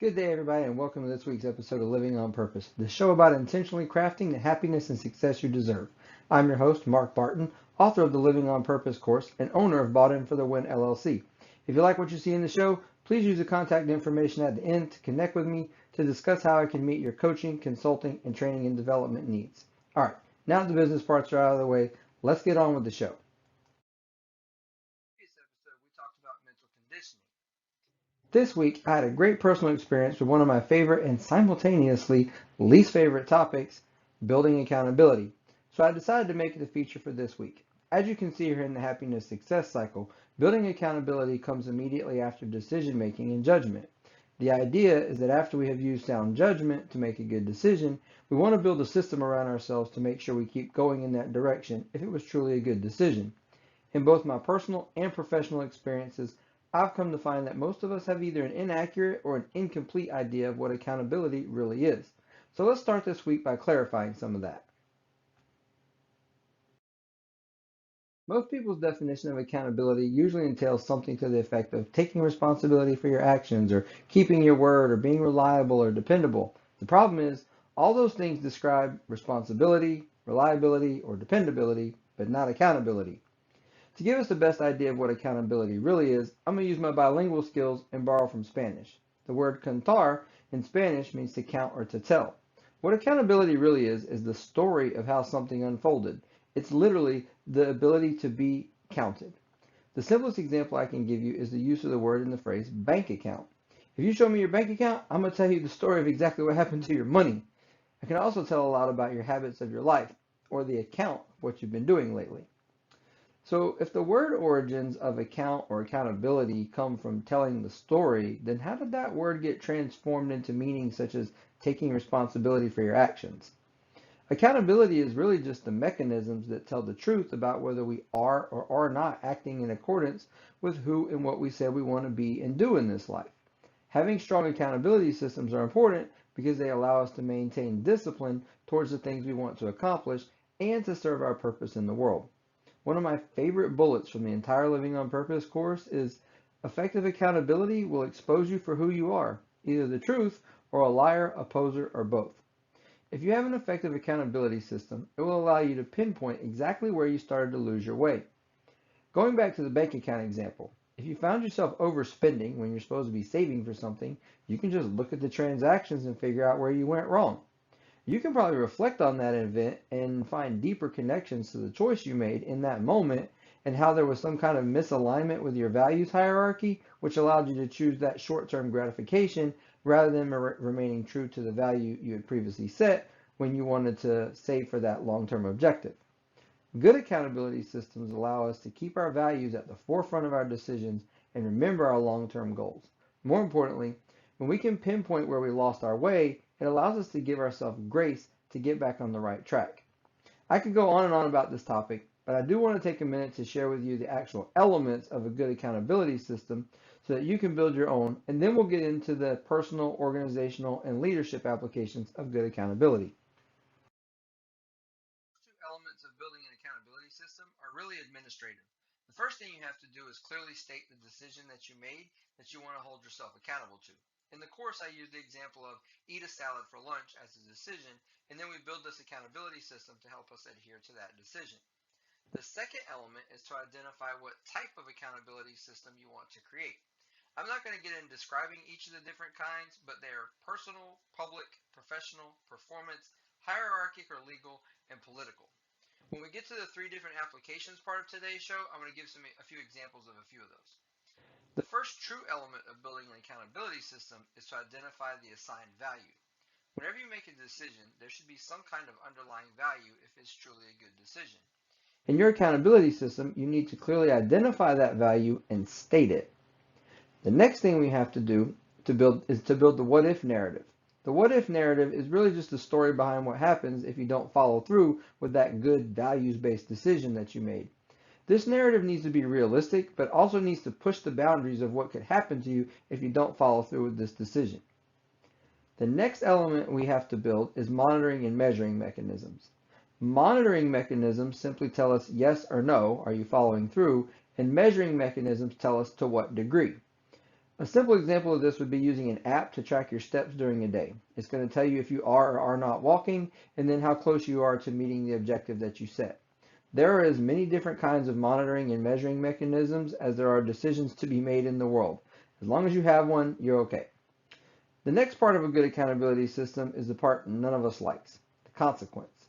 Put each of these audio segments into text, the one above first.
Good day, everybody, and welcome to this week's episode of Living on Purpose, the show about intentionally crafting the happiness and success you deserve. I'm your host, Mark Barton, author of the Living on Purpose course and owner of Bought In for the Win LLC. If you like what you see in the show, please use the contact information at the end to connect with me to discuss how I can meet your coaching, consulting, and training and development needs. All right, now that the business parts are out of the way, let's get on with the show. In this episode, we talked about mental conditioning. This week, I had a great personal experience with one of my favorite and simultaneously least favorite topics, building accountability. So I decided to make it a feature for this week. As you can see here in the happiness success cycle, building accountability comes immediately after decision making and judgment. The idea is that after we have used sound judgment to make a good decision, we want to build a system around ourselves to make sure we keep going in that direction if it was truly a good decision. In both my personal and professional experiences, I've come to find that most of us have either an inaccurate or an incomplete idea of what accountability really is. So let's start this week by clarifying some of that. Most people's definition of accountability usually entails something to the effect of taking responsibility for your actions or keeping your word or being reliable or dependable. The problem is, all those things describe responsibility, reliability, or dependability, but not accountability. To give us the best idea of what accountability really is, I'm going to use my bilingual skills and borrow from Spanish. The word contar in Spanish means to count or to tell. What accountability really is the story of how something unfolded. It's literally the ability to be counted. The simplest example I can give you is the use of the word in the phrase bank account. If you show me your bank account, I'm going to tell you the story of exactly what happened to your money. I can also tell a lot about your habits of your life or the account of what you've been doing lately. So if the word origins of account or accountability come from telling the story, then how did that word get transformed into meanings such as taking responsibility for your actions? Accountability is really just the mechanisms that tell the truth about whether we are or are not acting in accordance with who and what we said we want to be and do in this life. Having strong accountability systems are important because they allow us to maintain discipline towards the things we want to accomplish and to serve our purpose in the world. One of my favorite bullets from the entire Living on Purpose course is effective accountability will expose you for who you are, either the truth or a liar, a poser, or both. If you have an effective accountability system, it will allow you to pinpoint exactly where you started to lose your way. Going back to the bank account example, if you found yourself overspending when you're supposed to be saving for something, you can just look at the transactions and figure out where you went wrong. You can probably reflect on that event and find deeper connections to the choice you made in that moment and how there was some kind of misalignment with your values hierarchy, which allowed you to choose that short-term gratification rather than remaining true to the value you had previously set when you wanted to save for that long-term objective. Good accountability systems allow us to keep our values at the forefront of our decisions and remember our long-term goals. More importantly, when we can pinpoint where we lost our way, it allows us to give ourselves grace to get back on the right track. I could go on and on about this topic, but I do want to take a minute to share with you the actual elements of a good accountability system so that you can build your own, and then we'll get into the personal, organizational, and leadership applications of good accountability. Two elements of building an accountability system are really administrative. The first thing you have to do is clearly state the decision that you made that you want to hold yourself accountable to. In the course, I use the example of eat a salad for lunch as a decision, and then we build this accountability system to help us adhere to that decision. The second element is to identify what type of accountability system you want to create. I'm not going to get into describing each of the different kinds, but they are personal, public, professional, performance, hierarchical or legal, and political. When we get to the three different applications part of today's show, I'm going to give a few examples of a few of those. The first true element of building an accountability system is to identify the assigned value. Whenever you make a decision, there should be some kind of underlying value if it's truly a good decision. In your accountability system, you need to clearly identify that value and state it. The next thing we have to do is to build the what if narrative. The what if narrative is really just the story behind what happens if you don't follow through with that good values-based decision that you made. This narrative needs to be realistic, but also needs to push the boundaries of what could happen to you if you don't follow through with this decision. The next element we have to build is monitoring and measuring mechanisms. Monitoring mechanisms simply tell us yes or no, are you following through, and measuring mechanisms tell us to what degree. A simple example of this would be using an app to track your steps during a day. It's going to tell you if you are or are not walking, and then how close you are to meeting the objective that you set. There are as many different kinds of monitoring and measuring mechanisms as there are decisions to be made in the world. As long as you have one, you're okay. The next part of a good accountability system is the part none of us likes, the consequence.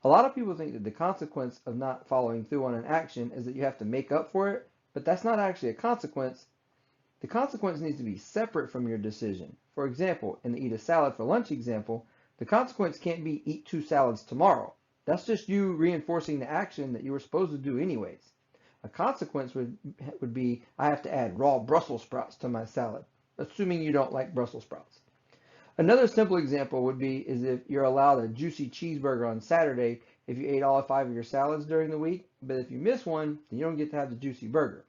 A lot of people think that the consequence of not following through on an action is that you have to make up for it, but that's not actually a consequence. The consequence needs to be separate from your decision. For example, in the eat a salad for lunch example, the consequence can't be eat 2 salads tomorrow. That's just you reinforcing the action that you were supposed to do anyways. A consequence would be I have to add raw Brussels sprouts to my salad, assuming you don't like Brussels sprouts. Another simple example would be is if you're allowed a juicy cheeseburger on Saturday if you ate all 5 of your salads during the week, but if you miss one, then you don't get to have the juicy burger.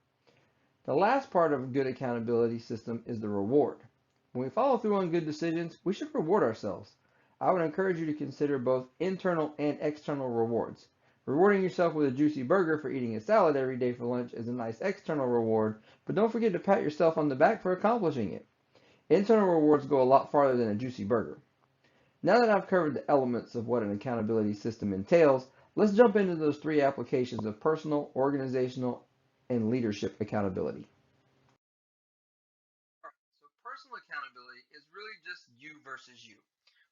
The last part of a good accountability system is the reward. When we follow through on good decisions, we should reward ourselves. I would encourage you to consider both internal and external rewards. Rewarding yourself with a juicy burger for eating a salad every day for lunch is a nice external reward, but don't forget to pat yourself on the back for accomplishing it. Internal rewards go a lot farther than a juicy burger. Now that I've covered the elements of what an accountability system entails, let's jump into those 3 applications of personal, organizational, and leadership accountability. So personal accountability is really just you versus you.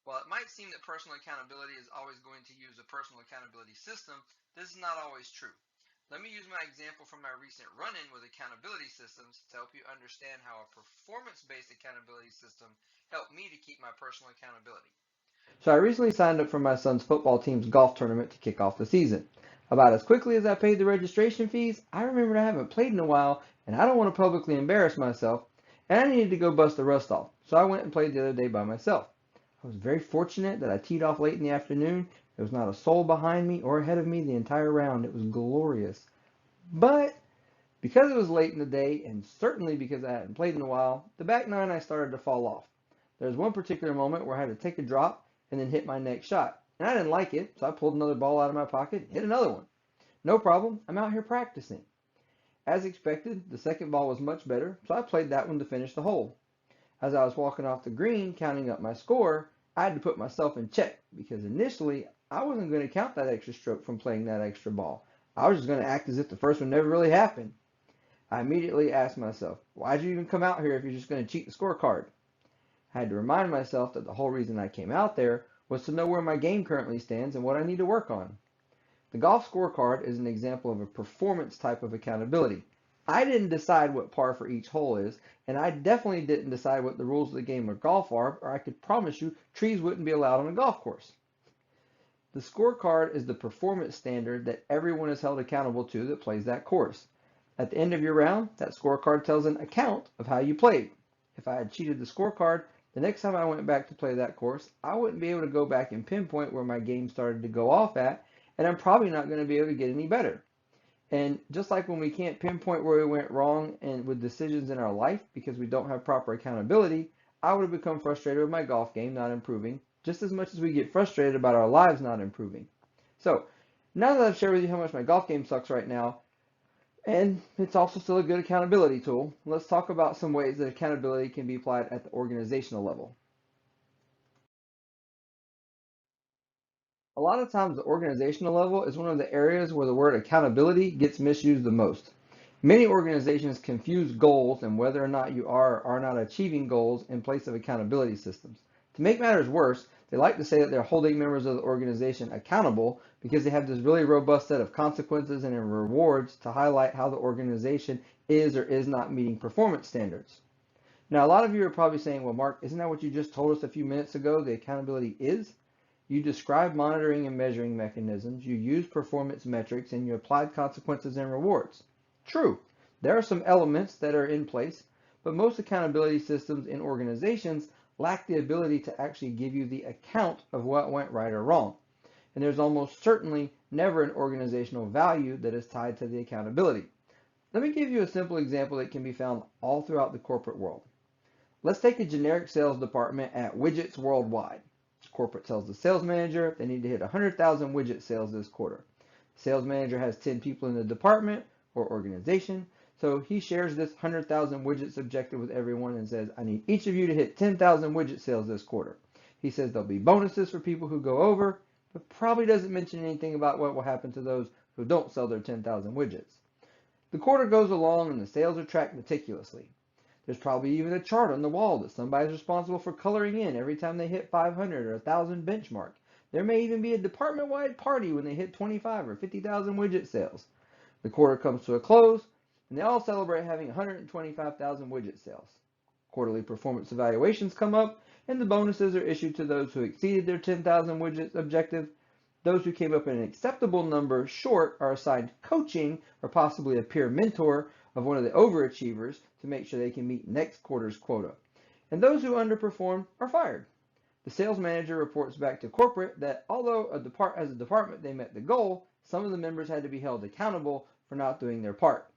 While it might seem that personal accountability is always going to use a personal accountability system, this is not always true. Let me use my example from my recent run-in with accountability systems to help you understand how a performance-based accountability system helped me to keep my personal accountability. So I recently signed up for my son's football team's golf tournament to kick off the season. About as quickly as I paid the registration fees, I remembered I haven't played in a while and I don't want to publicly embarrass myself, and I needed to go bust the rust off. So I went and played the other day by myself. I was very fortunate that I teed off late in the afternoon. There was not a soul behind me or ahead of me the entire round. It was glorious. But because it was late in the day, and certainly because I hadn't played in a while, the back nine I started to fall off. There was one particular moment where I had to take a drop and then hit my next shot. And I didn't like it, so I pulled another ball out of my pocket and hit another one. No problem, I'm out here practicing. As expected, the second ball was much better, so I played that one to finish the hole. As I was walking off the green, counting up my score, I had to put myself in check because initially I wasn't going to count that extra stroke from playing that extra ball. I was just going to act as if the first one never really happened. I immediately asked myself, why'd you even come out here if you're just going to cheat the scorecard? I had to remind myself that the whole reason I came out there was to know where my game currently stands and what I need to work on. The golf scorecard is an example of a performance type of accountability. I didn't decide what par for each hole is, and I definitely didn't decide what the rules of the game of golf are, or I could promise you trees wouldn't be allowed on a golf course. The scorecard is the performance standard that everyone is held accountable to that plays that course. At the end of your round, that scorecard tells an account of how you played. If I had cheated the scorecard, the next time I went back to play that course, I wouldn't be able to go back and pinpoint where my game started to go off at, and I'm probably not going to be able to get any better. And just like when we can't pinpoint where we went wrong and with decisions in our life because we don't have proper accountability, I would have become frustrated with my golf game not improving, just as much as we get frustrated about our lives not improving. So, now that I've shared with you how much my golf game sucks right now, and it's also still a good accountability tool, let's talk about some ways that accountability can be applied at the organizational level. A lot of times the organizational level is one of the areas where the word accountability gets misused the most. Many organizations confuse goals and whether or not you are or are not achieving goals in place of accountability systems. To make matters worse, they like to say that they're holding members of the organization accountable because they have this really robust set of consequences and rewards to highlight how the organization is or is not meeting performance standards. Now, a lot of you are probably saying, well, Mark, isn't that what you just told us a few minutes ago the accountability is? You described monitoring and measuring mechanisms, you used performance metrics, and you applied consequences and rewards. True, there are some elements that are in place, but most accountability systems in organizations lack the ability to actually give you the account of what went right or wrong. And there's almost certainly never an organizational value that is tied to the accountability. Let me give you a simple example that can be found all throughout the corporate world. Let's take a generic sales department at Widgets Worldwide. Corporate tells the sales manager they need to hit 100,000 widget sales this quarter. The sales manager has 10 people in the department or organization, So he shares this 100,000 widgets objective with everyone and says, I need each of you to hit 10,000 widget sales this quarter. He says there'll be bonuses for people who go over, but probably doesn't mention anything about what will happen to those who don't sell their 10,000 widgets. The quarter goes along and the sales are tracked meticulously. There's probably even a chart on the wall that somebody's responsible for coloring in every time they hit 500 or 1,000 benchmark. There may even be a department-wide party when they hit 25 or 50,000 widget sales. The quarter comes to a close, and they all celebrate having 125,000 widget sales. Quarterly performance evaluations come up, and the bonuses are issued to those who exceeded their 10,000 widgets objective. Those who came up an acceptable number short are assigned coaching or possibly a peer mentor of one of the overachievers to make sure they can meet next quarter's quota. And those who underperform are fired. The sales manager reports back to corporate that although as a department they met the goal, some of the members had to be held accountable for not doing their part.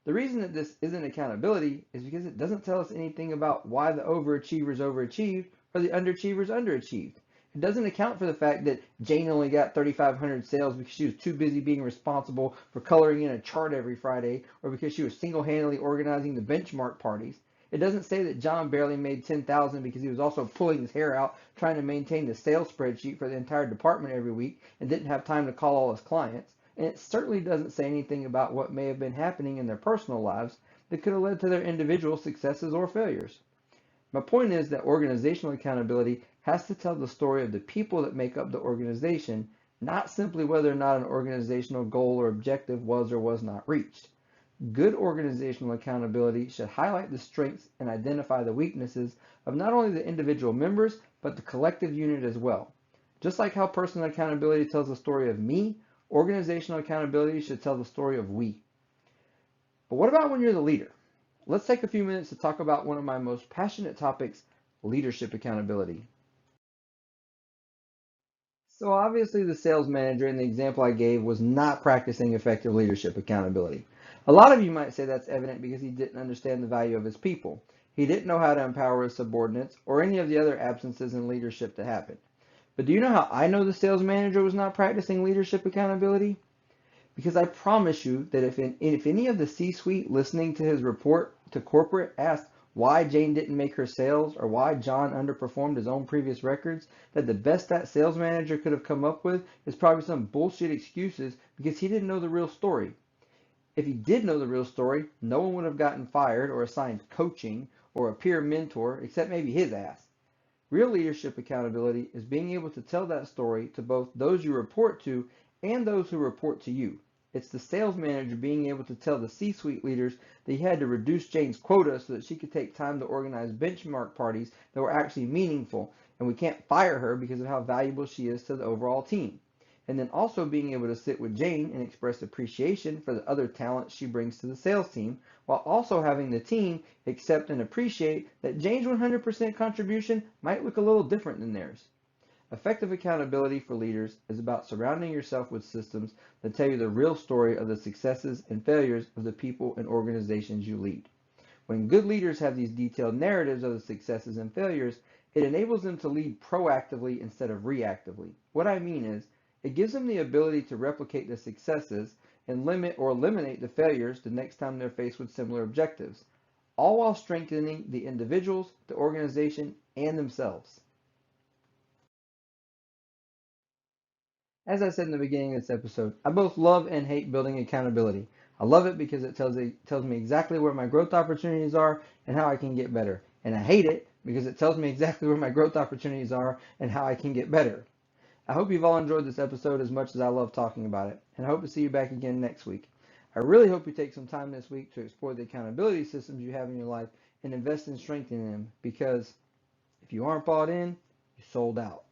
The reason that this isn't accountability is because it doesn't tell us anything about why the overachievers overachieved or the underachievers underachieved. It doesn't account for the fact that Jane only got 3,500 sales because she was too busy being responsible for coloring in a chart every Friday or because she was single-handedly organizing the benchmark parties. It doesn't say that John barely made 10,000 because he was also pulling his hair out trying to maintain the sales spreadsheet for the entire department every week and didn't have time to call all his clients. And it certainly doesn't say anything about what may have been happening in their personal lives that could have led to their individual successes or failures. My point is that organizational accountability has to tell the story of the people that make up the organization, not simply whether or not an organizational goal or objective was or was not reached. Good organizational accountability should highlight the strengths and identify the weaknesses of not only the individual members, but the collective unit as well. Just like how personal accountability tells the story of me, organizational accountability should tell the story of we. But what about when you're the leader? Let's take a few minutes to talk about one of my most passionate topics, leadership accountability. So obviously the sales manager in the example I gave was not practicing effective leadership accountability. A lot of you might say that's evident because he didn't understand the value of his people. He didn't know how to empower his subordinates or any of the other absences in leadership that happened. But do you know how I know the sales manager was not practicing leadership accountability? Because I promise you that if any of the C-suite listening to his report to corporate asked why Jane didn't make her sales or why John underperformed his own previous records, that the best that sales manager could have come up with is probably some bullshit excuses because he didn't know the real story. If he did know the real story, no one would have gotten fired or assigned coaching or a peer mentor except maybe his ass. Real leadership accountability is being able to tell that story to both those you report to and those who report to you. It's the sales manager being able to tell the C-suite leaders that he had to reduce Jane's quota so that she could take time to organize benchmark parties that were actually meaningful, and we can't fire her because of how valuable she is to the overall team. And then also being able to sit with Jane and express appreciation for the other talent she brings to the sales team, while also having the team accept and appreciate that Jane's 100% contribution might look a little different than theirs. Effective accountability for leaders is about surrounding yourself with systems that tell you the real story of the successes and failures of the people and organizations you lead. When good leaders have these detailed narratives of the successes and failures, it enables them to lead proactively instead of reactively. What I mean is, it gives them the ability to replicate the successes and limit or eliminate the failures the next time they're faced with similar objectives, all while strengthening the individuals, the organization, and themselves. As I said in the beginning of this episode, I both love and hate building accountability. I love it because it tells me exactly where my growth opportunities are and how I can get better. And I hate it because it tells me exactly where my growth opportunities are and how I can get better. I hope you've all enjoyed this episode as much as I love talking about it, and I hope to see you back again next week. I really hope you take some time this week to explore the accountability systems you have in your life and invest in strengthening them, because if you aren't bought in, you sold out.